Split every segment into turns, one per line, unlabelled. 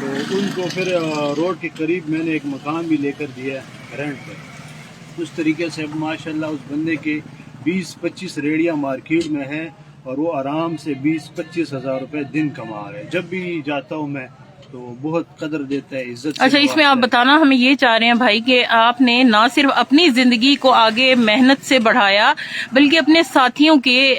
تو ان کو پھر روڈ کے قریب میں نے ایک مکان بھی لے کر دیا ہے رینٹ پہ. اس طریقے سے اب ماشاءاللہ اس بندے کے 20-25 ریڑیاں مارکیٹ میں ہیں اور وہ آرام سے 20-25 ہزار روپے دن کما رہے ہیں. جب بھی جاتا ہوں میں تو بہت قدر دیتا ہے, عزت سے.
اچھا, اس میں آپ بتانا ہمیں یہ چاہ رہے ہیں بھائی کہ آپ نے نہ صرف اپنی زندگی کو آگے محنت سے بڑھایا بلکہ اپنے ساتھیوں کے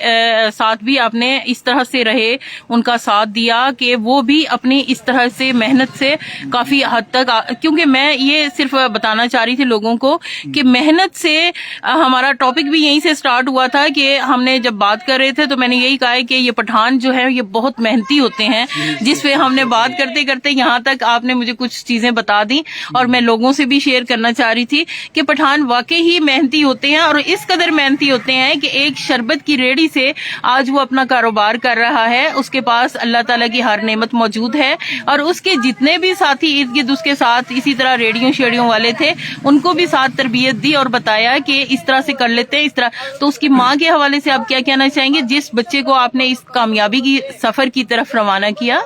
ساتھ بھی آپ نے اس طرح سے رہے, ان کا ساتھ دیا کہ وہ بھی اپنی اس طرح سے محنت سے کافی حد تک, کیونکہ میں یہ صرف بتانا چاہ رہی تھی لوگوں کو کہ محنت سے ہمارا ٹاپک بھی یہیں سے سٹارٹ ہوا تھا کہ ہم نے جب بات کر رہے تھے تو میں نے یہی کہا ہے کہ یہ پٹھان جو ہے یہ بہت محنتی ہوتے ہیں, جس پہ ہم نے بات کرتے کرتے یہاں تک آپ نے مجھے کچھ چیزیں بتا دی اور میں لوگوں سے بھی شیئر کرنا چاہ رہی تھی کہ پٹھان واقعی ہی محنتی ہوتے ہیں اور اس قدر محنتی ہوتے ہیں کہ ایک شربت کی ریڑھی سے آج وہ اپنا کاروبار کر رہا ہے. اس کے پاس اللہ تعالیٰ کی ہر نعمت موجود ہے اور اس کے جتنے بھی ساتھی ارد گرد اس کے ساتھ اسی طرح ریڑیوں شیڑیوں والے تھے ان کو بھی ساتھ تربیت دی اور بتایا کہ اس طرح سے کر لیتے ہیں اس طرح. تو اس کی ماں کے حوالے سے آپ کیا کہنا چاہیں گے جس بچے کو آپ نے اس کامیابی کی سفر کی طرف روانہ کیا؟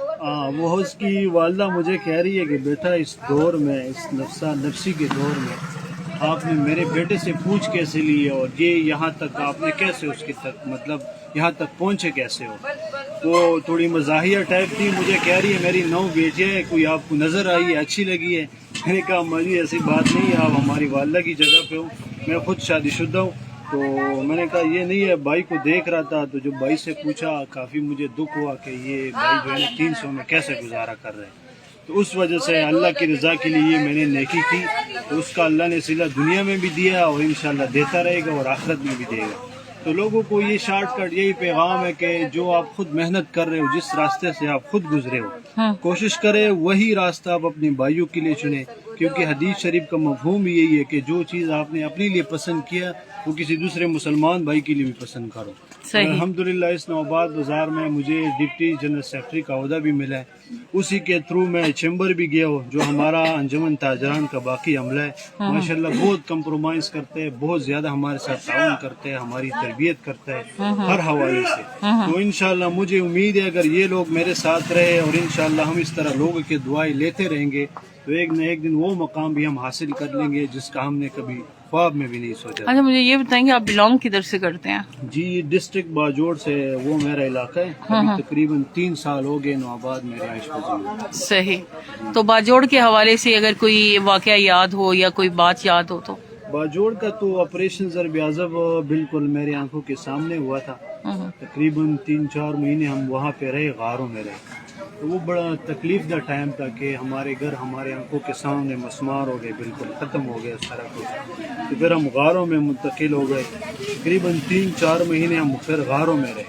وہ اس کی والدہ مجھے کہہ رہی ہے کہ بیٹا اس دور میں, اس نفسی کے دور میں آپ نے میرے بیٹے سے پوچھ کیسے لی اور یہ یہاں تک آپ نے کیسے اس کی تک مطلب یہاں تک پہنچے کیسے ہو. تو تھوڑی مزاحیہ ٹائپ تھی, مجھے کہہ رہی ہے میری 9 بیٹیاں ہیں, کوئی آپ کو نظر آئی ہے, اچھی لگی ہے؟ میں نے کہا ماں جی ایسی بات نہیں ہے, آپ ہماری والدہ کی جگہ پہ ہو, میں خود شادی شدہ ہوں. تو میں نے کہا یہ نہیں ہے, بھائی کو دیکھ رہا تھا تو جب بھائی سے پوچھا کافی مجھے دکھ ہوا کہ یہ بھائی جو ہے 300 میں کیسے گزارا کر رہے ہیں. تو اس وجہ سے اللہ کی رضا کے لیے میں نے نیکی کی تو اس کا اللہ نے صلہ دنیا میں بھی دیا اور انشاءاللہ دیتا رہے گا اور آخرت میں بھی دے گا. تو لوگوں کو یہ شارٹ کٹ یہی پیغام ہے کہ جو آپ خود محنت کر رہے ہو, جس راستے سے آپ خود گزرے ہو, کوشش کرے وہی راستہ آپ اپنے بھائیوں کے لیے چنیں, کیونکہ حدیث شریف کا مفہوم بھی یہی ہے کہ جو چیز آپ نے اپنے لیے پسند کیا وہ کسی دوسرے مسلمان بھائی کے لیے بھی پسند کرو. الحمدللہ اس نوآباد بازار میں مجھے ڈپٹی جنرل سیکرٹری کا عہدہ بھی ملا ہے, اسی کے تھرو میں چیمبر بھی گیا ہوں جو ہمارا انجمن تاجران کا باقی عملہ ہے. ماشاءاللہ بہت کمپرومائز کرتے ہیں, بہت زیادہ ہمارے ساتھ تعاون کرتے ہیں, ہماری تربیت کرتے ہیں ہر حوالے سے. تو انشاءاللہ مجھے امید ہے اگر یہ لوگ میرے ساتھ رہے اور انشاءاللہ ہم اس طرح لوگوں کی دعائیں لیتے رہیں گے تو ایک نہ ایک دن وہ مقام بھی ہم حاصل کر لیں گے جس کا ہم نے کبھی خواب میں بھی نہیں سوچا.
اچھا مجھے یہ بتائیں گے آپ بلانگ کدھر سے کرتے ہیں؟
جی ڈسٹرکٹ باجوڑ سے وہ میرا علاقہ ہے, ابھی تقریباً 3 سال ہو گئے نوآباد میں رہائش پذیر.
صحیح. تو باجوڑ کے حوالے سے اگر کوئی واقعہ یاد ہو یا کوئی بات یاد ہو تو؟
باجوڑ کا تو آپریشن ضرب اعظم بالکل میرے آنکھوں کے سامنے ہوا تھا. تقریباً 3-4 مہینے ہم وہاں پہ رہے, غاروں میں رہے. تو وہ بڑا تکلیف دہ ٹائم تھا کہ ہمارے گھر ہمارے آنکھوں کے سامنے مسمار ہو گئے, بالکل ختم ہو گیا سارا کچھ. تو پھر ہم غاروں میں منتقل ہو گئے, تقریباً 3-4 مہینے ہم پھر غاروں میں رہے.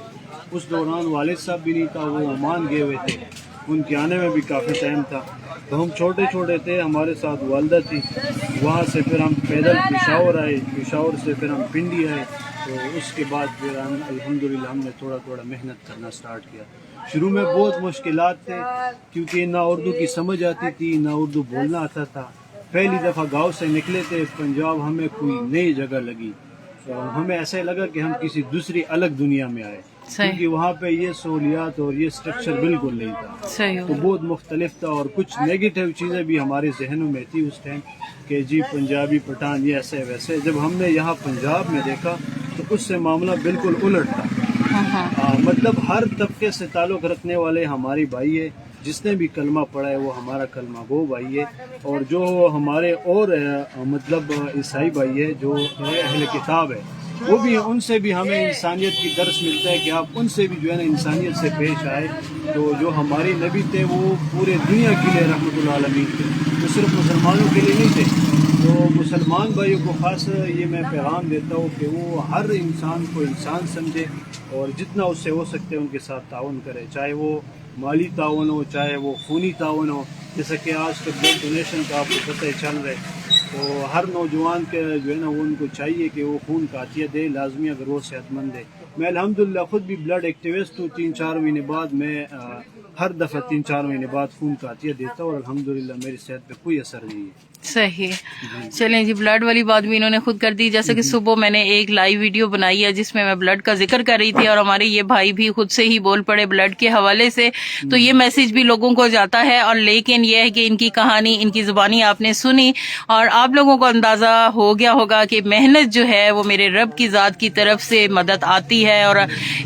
اس دوران والد صاحب بھی نہیں تھا, وہ عمان گئے ہوئے تھے, ان کے آنے میں بھی کافی ٹائم تھا. تو ہم چھوٹے چھوٹے تھے, ہمارے ساتھ والدہ تھی. وہاں سے پھر ہم پیدل پشاور آئے, پشاور سے پھر ہم پنڈی آئے. تو اس کے بعد پھر ہم الحمدللہ ہم نے تھوڑا تھوڑا محنت کرنا سٹارٹ کیا. شروع میں بہت مشکلات تھے کیونکہ نہ اردو کی سمجھ آتی تھی نہ اردو بولنا آتا تھا. پہلی دفعہ گاؤں سے نکلے تھے پنجاب, ہمیں کوئی نئی جگہ لگی, ہمیں ایسا لگا کہ ہم کسی دوسری الگ دنیا میں آئے, کیونکہ وہاں پہ یہ سہولیات اور یہ سٹرکچر بالکل نہیں تھا. تو بہت مختلف تھا اور کچھ نیگیٹو چیزیں بھی ہمارے ذہنوں میں تھی اس ٹائم کہ جی پنجابی پٹھان یہ ایسے ویسے. جب ہم نے یہاں پنجاب میں دیکھا تو اس سے معاملہ بالکل الٹ تھا. مطلب ہر طبقے سے تعلق رکھنے والے ہمارے بھائی ہے, جس نے بھی کلمہ پڑھا ہے وہ ہمارا کلمہ گو بھائی ہے. اور جو ہمارے اور مطلب عیسائی بھائی ہے جو اہل کتاب ہے وہ بھی, ان سے بھی ہمیں انسانیت کی درس ملتا ہے کہ آپ ان سے بھی جو ہے نا انسانیت سے پیش آئے. تو جو ہمارے نبی تھے وہ پورے دنیا کے لیے رحمۃ اللہ عالمین تھے, وہ صرف مسلمانوں کے لیے نہیں تھے. تو مسلمان بھائیوں کو خاص یہ میں پیغام دیتا ہوں کہ وہ ہر انسان کو انسان سمجھے اور جتنا اس سے ہو سکتے ان کے ساتھ تعاون کرے, چاہے وہ مالی تعاون ہو چاہے وہ خونی تعاون ہو. جیسا کہ آج کل بلڈ ڈونیشن کا آپ کو پتہ چل رہا ہے, تو ہر نوجوان کے جو ہے نا وہ ان کو چاہیے کہ وہ خون کا عطیہ دے لازمی اگر وہ صحت مند ہے. میں الحمدللہ خود بھی بلڈ ایکٹیوسٹ ہوں, 3-4 مہینے بعد میں ہر دفعہ 3-4 مہینے بعد خون کا عطیہ دیتا ہوں اور الحمدللہ میری صحت پہ کوئی اثر نہیں ہے.
صحیح. چلیں جی, بلڈ والی بات بھی انہوں نے خود کر دی. جیسے کہ صبح میں نے ایک لائیو ویڈیو بنائی ہے جس میں میں بلڈ کا ذکر کر رہی تھی, اور ہمارے یہ بھائی بھی خود سے ہی بول پڑے بلڈ کے حوالے سے. تو یہ میسج بھی لوگوں کو جاتا ہے, اور لیکن یہ ہے کہ ان کی کہانی, ان کی زبانی آپ نے سنی, اور آپ لوگوں کو اندازہ ہو گیا ہوگا کہ محنت جو ہے وہ میرے رب کی ذات کی طرف سے مدد آتی ہے, اور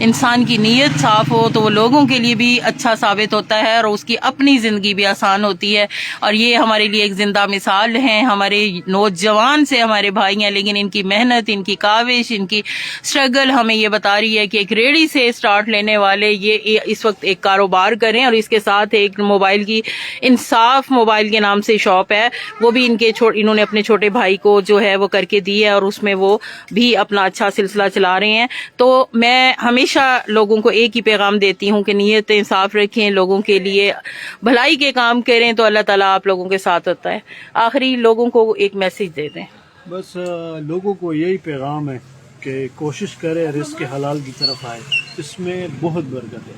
انسان کی نیت صاف ہو تو وہ لوگوں کے لیے بھی اچھا ثابت ہوتا ہے, اور اس کی اپنی زندگی بھی آسان ہوتی ہے. اور یہ ہمارے لیے ایک زندہ مثال ہیں. ہمارے نوجوان سے ہمارے بھائی ہیں, لیکن ان کی محنت, ان کی کاوش, ان کی سٹرگل ہمیں یہ بتا رہی ہے کہ ایک ریڑھی سے سٹارٹ لینے والے یہ اس وقت ایک کاروبار کریں, اور اس کے ساتھ ایک موبائل کی انصاف موبائل کے نام سے شاپ ہے, وہ بھی انہوں نے اپنے چھوٹے بھائی کو جو ہے وہ کر کے دی ہے, اور اس میں وہ بھی اپنا اچھا سلسلہ چلا رہے ہیں. تو میں ہمیشہ لوگوں کو ایک ہی پیغام دیتی ہوں کہ نیتیں صاف رکھیں, لوگوں کے لیے بھلائی کے کام کریں, تو اللہ تعالیٰ آپ لوگوں کے ساتھ ہوتا ہے. آخری لوگوں کو ایک میسج دے دیں.
بس لوگوں کو یہی پیغام ہے کہ کوشش کرے رزق حلال کی طرف آئے. اس میں بہت برکت ہے,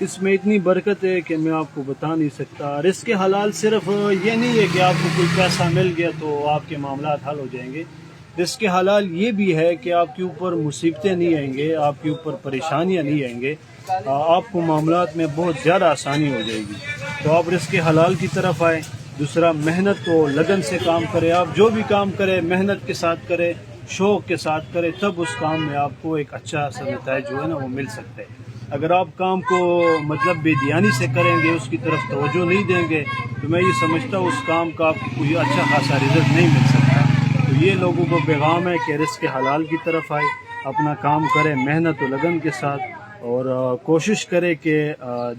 اس میں اتنی برکت ہے کہ میں آپ کو بتا نہیں سکتا. رزق حلال صرف یہ نہیں ہے کہ آپ کو کوئی پیسہ مل گیا تو آپ کے معاملات حل ہو جائیں گے. رزق حلال یہ بھی ہے کہ آپ کے اوپر مصیبتیں نہیں آئیں گے, آپ کے اوپر پریشانیاں نہیں آئیں گے, آپ کو معاملات میں بہت زیادہ آسانی ہو جائے گی. تو آپ رزق حلال کی طرف آئے. دوسرا, محنت تو لگن سے کام کرے. آپ جو بھی کام کرے محنت کے ساتھ کرے, شوق کے ساتھ کرے, تب اس کام میں آپ کو ایک اچھا سا نتائج جو ہے نا وہ مل سکتا ہے. اگر آپ کام کو مطلب بے دھیانی سے کریں گے, اس کی طرف توجہ نہیں دیں گے, تو میں یہ سمجھتا ہوں اس کام کا آپ کو کوئی اچھا خاصا رزلٹ نہیں مل سکتا. تو یہ لوگوں کو پیغام ہے کہ رزق حلال کی طرف آئے, اپنا کام کرے محنت و لگن کے ساتھ, اور کوشش کرے کہ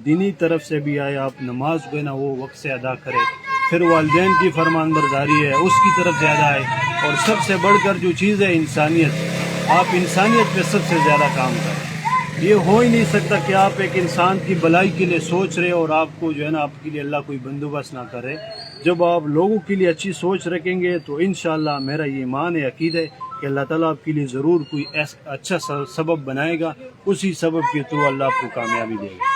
دینی طرف سے بھی آئے. آپ نماز جو ہے نا وہ وقت سے ادا کرے. پھر والدین کی فرمان برداری ہے اس کی طرف زیادہ آئے, اور سب سے بڑھ کر جو چیز ہے انسانیت, آپ انسانیت پہ سب سے زیادہ کام کریں. یہ ہو ہی نہیں سکتا کہ آپ ایک انسان کی بھلائی کے لیے سوچ رہے اور آپ کو جو ہے نا آپ کے لیے اللہ کوئی بندوبست نہ کرے. جب آپ لوگوں کے لیے اچھی سوچ رکھیں گے تو انشاءاللہ میرا یہ ایمان ہے, عقیدہ ہے کہ اللہ تعالیٰ آپ کے لیے ضرور کوئی اچھا سبب بنائے گا. اسی سبب کے تھرو اللہ آپ کو کامیابی دے گا.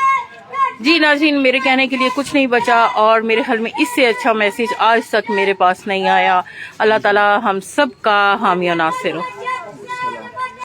جی ناظرین, میرے کہنے کے لیے کچھ نہیں بچا, اور میرے خیال میں اس سے اچھا میسج آج تک میرے پاس نہیں آیا. اللہ تعالیٰ ہم سب کا حامی و ناصر ہو.